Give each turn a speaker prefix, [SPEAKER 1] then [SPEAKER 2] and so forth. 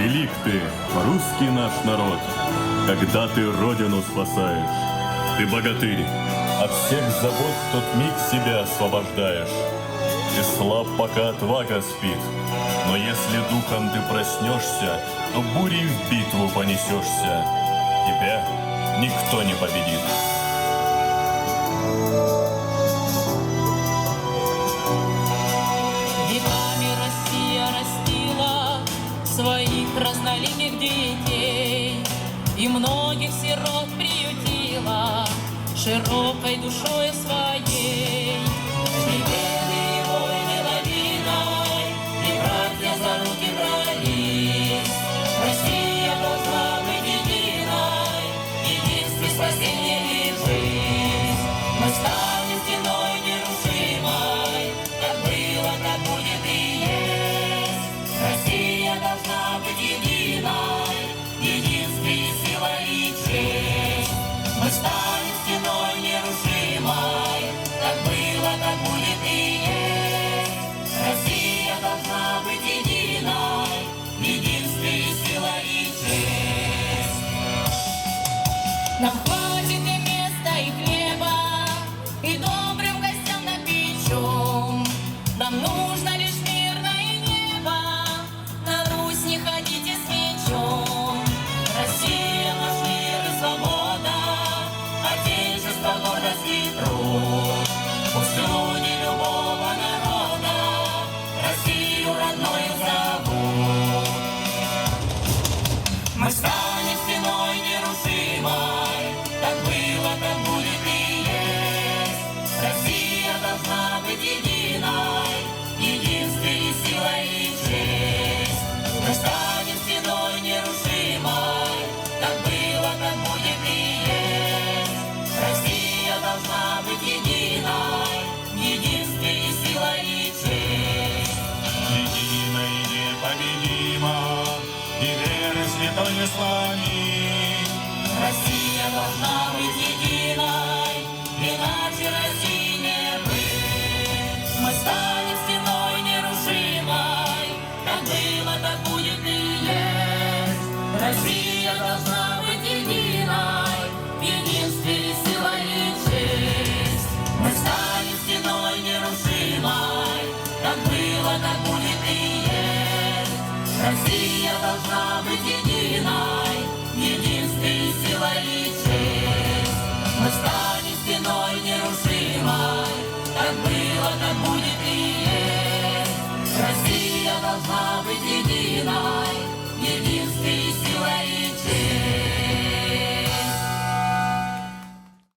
[SPEAKER 1] Велик ты, русский наш народ, когда ты родину спасаешь. Ты богатырь, от всех забот в тот миг себя освобождаешь. Ты слаб, пока отвага спит, но если духом ты проснешься, то бурей в битву понесешься. Тебя никто не победит.
[SPEAKER 2] Веками Россия растила своих разноликих детей и многих сирот приютила широкой душой своей. Победы и войны лавиной, и братья за руки брались. Россия должна быть единой, единстве спасение и жизнь. Мы станем стеной нерушимой, как было, так будет и есть. Россия должна быть единой, единстве и сила и честь. Мы станем стеной нерушимой, как было, так будет и есть. Россия должна быть единой, единстве и сила и честь. Нам хватит и места, и хлеба, и добрым гостям напечем. Нам нужно лишь мирное небо, на Русь не ходите с мечом. Россия наш мир и свобода, отечество, гордость и труд. Пусть люди любого народа Россию родною зовут. Мы станем стеной нерушимой, как было, так будет и есть. Россия должна быть единой, единстве и сила и честь. Мы станем стеной нерушимой, как было, так будет и есть. Россия должна быть единой, единстве и сила и честь.
[SPEAKER 3] Единой непобедима, и веры святой не сломи.
[SPEAKER 2] Россия должна быть единой, иначе России не быть. Мы станем стеной нерушимой, как было, так будет и есть. Россия должна быть единой, в единстве и сила и честь. Мы станем стеной нерушимой, как было, так будет и есть. Россия должна быть единой, в единстве и сила и честь. Мы станем стеной нерушимой, как было, так будет и есть. Россия должна быть единой.